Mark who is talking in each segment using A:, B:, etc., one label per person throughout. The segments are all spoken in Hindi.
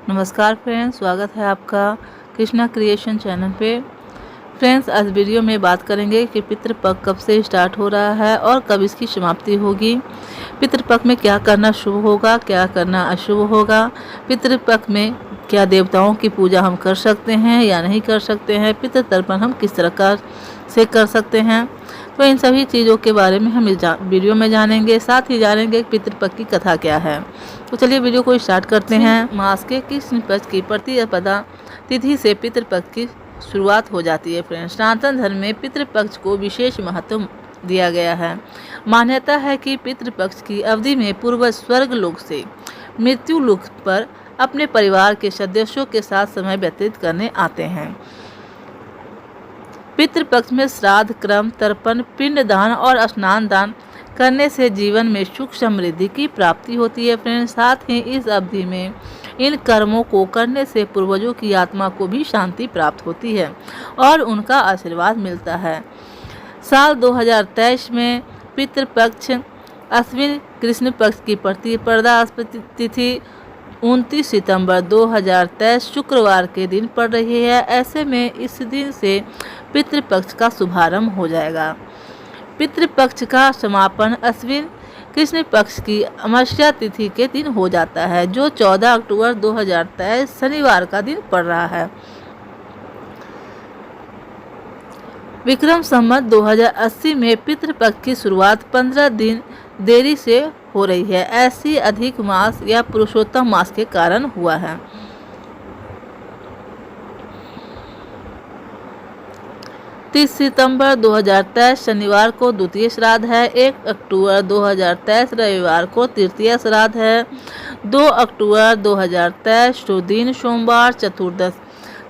A: नमस्कार फ्रेंड्स, स्वागत है आपका कृष्णा क्रिएशन चैनल पे। फ्रेंड्स, आज वीडियो में बात करेंगे कि पितृपक्ष कब से स्टार्ट हो रहा है और कब इसकी समाप्ति होगी। पितृपक्ष में क्या करना शुभ होगा, क्या करना अशुभ होगा। पितृपक्ष में क्या देवताओं की पूजा हम कर सकते हैं या नहीं कर सकते हैं। पितृतर्पण हम किस तरह से कर सकते हैं। तो इन सभी चीज़ों के बारे में हम इस वीडियो में जानेंगे। साथ ही जानेंगे कि पितृपक्ष की कथा क्या है। तो चलिए वीडियो को स्टार्ट करते हैं। मास के कृष्ण पक्ष की प्रतिपदा तिथि से पितृपक्ष की शुरुआत हो जाती है। फ्रेंड्स, सनातन धर्म में पितृपक्ष को विशेष महत्व दिया गया है। मान्यता है कि पितृपक्ष की अवधि में पूर्वज स्वर्ग लोक से मृत्यु लोक पर अपने परिवार के सदस्यों के साथ समय व्यतीत करने आते हैं। पितृपक्ष में श्राद्ध क्रम, तर्पण, पिंडदान और स्नान दान करने से जीवन में सुख समृद्धि की प्राप्ति होती है। फ्रेंड्स, साथ ही इस अवधि में इन कर्मों को करने से पूर्वजों की आत्मा को भी शांति प्राप्त होती है और उनका आशीर्वाद मिलता है। साल 2023 में पितृपक्ष अश्विन कृष्ण पक्ष की प्रतिपदा तिथि 29 सितंबर 2023 शुक्रवार के दिन पड़ रही है। ऐसे में इस दिन से पितृपक्ष का शुभारंभ हो जाएगा। पितृपक्ष का समापन अश्विन कृष्ण पक्ष की अमावस्या तिथि के दिन हो जाता है, जो 14 अक्टूबर 2023 शनिवार का दिन पड़ रहा है। विक्रम संवत 2080 में पितृपक्ष की शुरुआत 15 दिन देरी से हो रही है। ऐसी अधिक मास या पुरुषोत्तम मास के कारण हुआ है। तीस सितंबर 2023 शनिवार को द्वितीय श्राद्ध है। 1 अक्टूबर 2023 रविवार को तृतीय श्राद्ध है। 2 अक्टूबर 2023 दिन सोमवार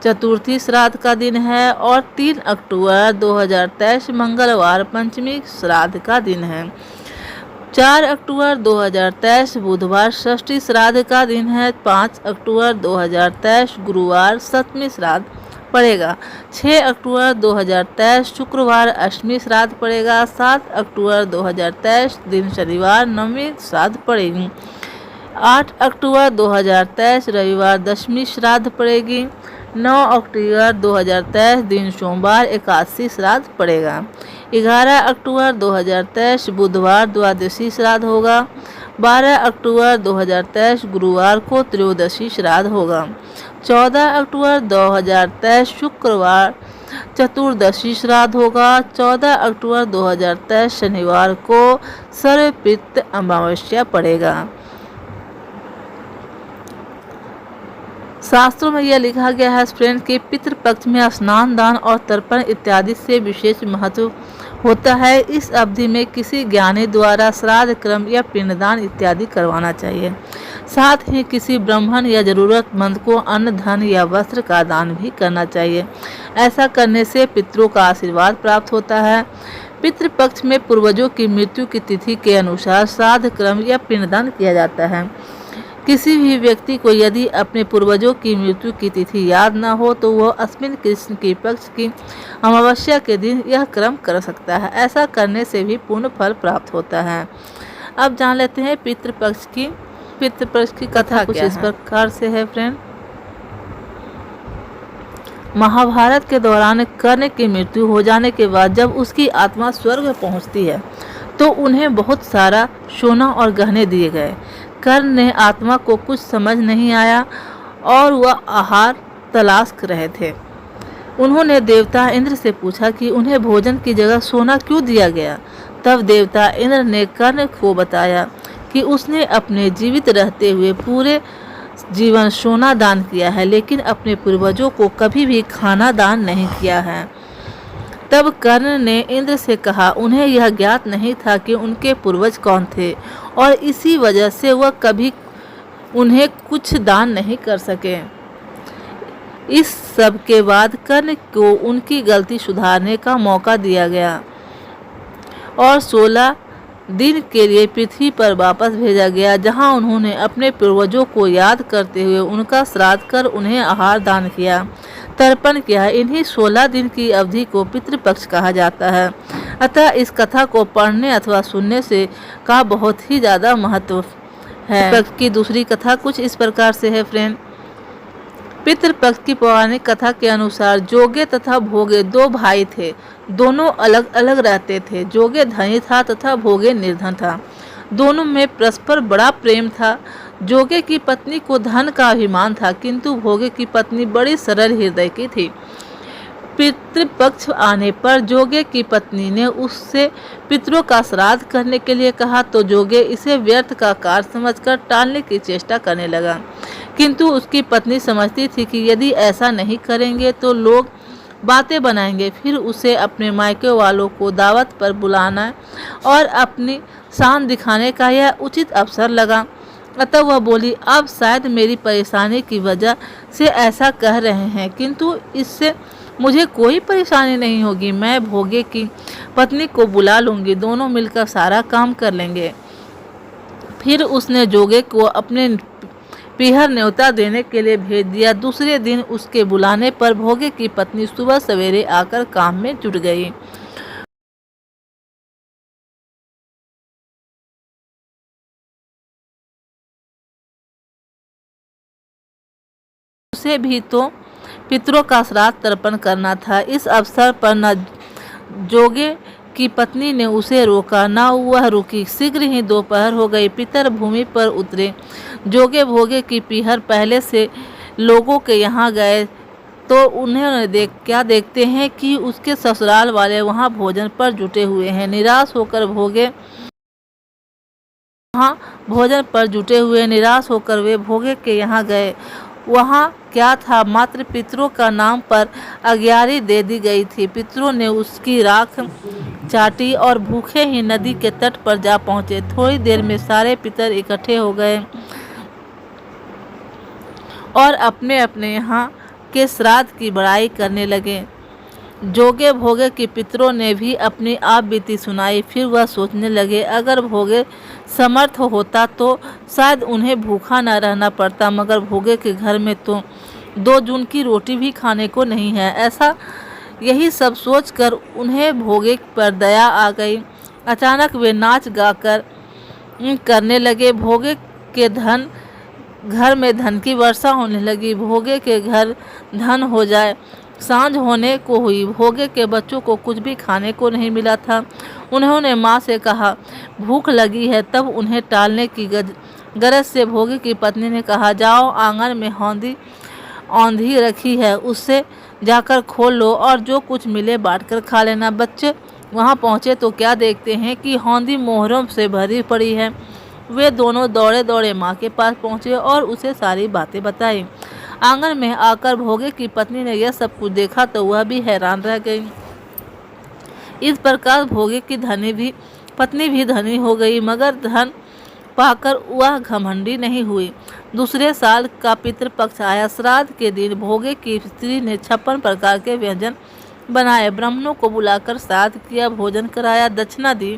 A: चतुर्थी श्राद्ध का दिन है और 3 अक्टूबर 2023 मंगलवार पंचमी श्राद्ध का दिन है। 4 अक्टूबर 2023 बुधवार षष्ठी श्राद्ध का दिन है। 5 अक्टूबर 2023 गुरुवार सप्तमी श्राद्ध पड़ेगा। 6 अक्टूबर 2023 शुक्रवार अष्टमी श्राद्ध पड़ेगा। 7 अक्टूबर 2023 दिन शनिवार नवमी श्राद्ध पड़ेगी। 8 अक्टूबर 2023 रविवार दशमी श्राद्ध पड़ेगी। 9 अक्टूबर 2023 दिन सोमवार एकादशी श्राद्ध पड़ेगा। 11 अक्टूबर 2023 बुधवार द्वादशी श्राद्ध होगा। 12 अक्टूबर 2023 गुरुवार को त्रयोदशी श्राद्ध होगा। 14 अक्टूबर 2023 शुक्रवार चतुर्दशी श्राद्ध होगा। 14 अक्टूबर 2023 शनिवार को सर्वपितृ अमावस्या पड़ेगा। शास्त्रों में यह लिखा गया है फ्रेंड कि पितृपक्ष में स्नान दान और तर्पण इत्यादि से विशेष महत्व होता है। इस अवधि में किसी ज्ञानी द्वारा श्राद्ध क्रम या पिंडदान इत्यादि करवाना चाहिए। साथ ही किसी ब्राह्मण या जरूरतमंद को अन्न, धन या वस्त्र का दान भी करना चाहिए। ऐसा करने से पितरों का आशीर्वाद प्राप्त होता है। पितृपक्ष में पूर्वजों की मृत्यु की तिथि के अनुसार श्राद्ध क्रम या पिंडदान किया जाता है। किसी भी व्यक्ति को यदि अपने पूर्वजों की मृत्यु की तिथि याद न हो तो वह अश्विन कृष्ण की पक्ष की अमावस्या के दिन यह क्रम कर सकता है। ऐसा करने से भी पूर्ण फल प्राप्त होता है। अब जान लेते हैं पितृपक्ष की कथा कुछ इस प्रकार से है फ्रेंड। महाभारत के दौरान कर्ण की मृत्यु हो जाने के बाद जब उसकी आत्मा स्वर्ग में पहुंचती है तो उन्हें बहुत सारा सोना और गहने दिए गए। कर्ण ने आत्मा को कुछ समझ नहीं आया और वह आहार तलाश रहे थे। उन्होंने देवता इंद्र से पूछा कि उन्हें भोजन की जगह सोना क्यों दिया गया। तब देवता इंद्र ने कर्ण को बताया कि उसने अपने जीवित रहते हुए पूरे जीवन सोना दान किया है, लेकिन अपने पूर्वजों को कभी भी खाना दान नहीं किया है। तब कर्ण ने इंद्र से कहा उन्हें यह ज्ञात नहीं था कि उनके पूर्वज कौन थे और इसी वजह से वह कभी उन्हें कुछ दान नहीं कर सके। इस सब के बाद कर्ण को उनकी गलती सुधारने का मौका दिया गया और 16 दिन के लिए पृथ्वी पर वापस भेजा गया, जहां उन्होंने अपने पूर्वजों को याद करते हुए उनका श्राद्ध कर उन्हें आहार दान किया, तर्पण किया। इन्हीं 16 दिन की अवधि को पितृपक्ष कहा जाता है। अतः इस कथा को पढ़ने अथवा सुनने से का बहुत ही ज़्यादा महत्व है। पितृपक्ष की दूसरी कथा कुछ इस प्रकार से है फ्रेंड। पितृपक्ष की पौराणिक कथा के अनुसार जोगे तथा भोगे दो भाई थे। दोनों अलग अलग रहते थे। जोगे धनी था तथा भोगे निर्धन था। दोनों में परस्पर बड़ा प्रेम था। जोगे की पत्नी को धन का अभिमान था, किंतु भोगे की पत्नी बड़ी सरल हृदय की थी। पितृपक्ष आने पर जोगे की पत्नी ने उससे पितरों का श्राद्ध करने के लिए कहा, तो जोगे इसे व्यर्थ का कार्य समझकर टालने की चेष्टा करने लगा। किंतु उसकी पत्नी समझती थी कि यदि ऐसा नहीं करेंगे तो लोग बातें बनाएंगे। फिर उसे अपने मायके वालों को दावत पर बुलाना और अपनी शान दिखाने का यह उचित अवसर लगा। अतः वह बोली, अब शायद मेरी परेशानी की वजह से ऐसा कह रहे हैं, किंतु इससे मुझे कोई परेशानी नहीं होगी। मैं भोगे की पत्नी को बुला लूँगी, दोनों मिलकर सारा काम कर लेंगे। फिर उसने जोगे को अपने पीहर न्योता देने के लिए भेज दिया। दूसरे दिन उसके बुलाने पर भोगे की पत्नी सुबह सवेरे आकर काम में जुट गई। उसे भी तो पितरों का श्राद्ध तर्पण करना था। इस अवसर पर न जोगे की पत्नी ने उसे रोका, न वह रुकी। शीघ्र ही दोपहर हो गई। पितर भूमि पर उतरे। जोगे भोगे की पीहर पहले से लोगों के यहाँ गए तो उन्हें क्या देखते हैं कि उसके ससुराल वाले वहाँ भोजन पर जुटे हुए हैं। निराश होकर वे भोगे के यहाँ गए। वहाँ क्या था, मात्र पितरों का नाम पर अग्यारी दे दी गई थी। पितरों ने उसकी राख चाटी और भूखे ही नदी के तट पर जा पहुँचे। थोड़ी देर में सारे पितर इकट्ठे हो गए और अपने अपने यहाँ के श्राद्ध की बड़ाई करने लगे। जोगे भोगे के पितरों ने भी अपनी आप बीती सुनाई। फिर वह सोचने लगे, अगर भोगे समर्थ होता तो शायद उन्हें भूखा न रहना पड़ता, मगर भोगे के घर में तो 2 जून की रोटी भी खाने को नहीं है। यही सब सोचकर उन्हें भोगे पर दया आ गई। अचानक वे नाच गाकर करने लगे। भोगे के घर में धन की वर्षा होने लगी। भोगे के घर धन हो जाए। सांझ होने को हुई। भोगे के बच्चों को कुछ भी खाने को नहीं मिला था। उन्होंने माँ से कहा, भूख लगी है। तब उन्हें टालने की गरज से भोगे की पत्नी ने कहा, जाओ, आंगन में औंधी रखी है, उससे जाकर खोल लो और जो कुछ मिले बांटकर खा लेना। बच्चे वहाँ पहुँचे तो क्या देखते हैं कि औंधी मोहरों से भरी पड़ी है। वे दोनों दौड़े दौड़े माँ के पास पहुँचे और उसे सारी बातें बताई। आंगन में आकर भोगे की पत्नी ने यह सब कुछ देखा तो वह भी हैरान रह गई। इस प्रकार भोगे की पत्नी भी धनी हो गई, मगर धन पाकर वह घमंडी नहीं हुई। दूसरे साल का पितृपक्ष आया। श्राद्ध के दिन भोगे की स्त्री ने 56 प्रकार के व्यंजन बनाए। ब्राह्मणों को बुलाकर श्राद्ध किया, भोजन कराया, दक्षिणा दी।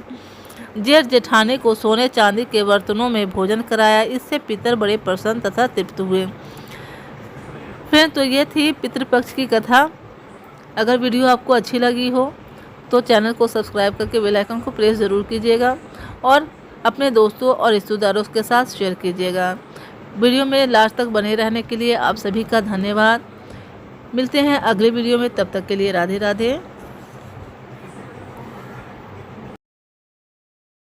A: जेठ जेठानी को सोने चांदी के बर्तनों में भोजन कराया। इससे पितर बड़े प्रसन्न तथा तृप्त हुए। फिर तो ये थी पितृपक्ष की कथा। अगर वीडियो आपको अच्छी लगी हो तो चैनल को सब्सक्राइब करके बेल आइकन को प्रेस ज़रूर कीजिएगा और अपने दोस्तों और रिश्तेदारों के साथ शेयर कीजिएगा। वीडियो में लास्ट तक बने रहने के लिए आप सभी का धन्यवाद। मिलते हैं अगले वीडियो में, तब तक के लिए राधे राधे।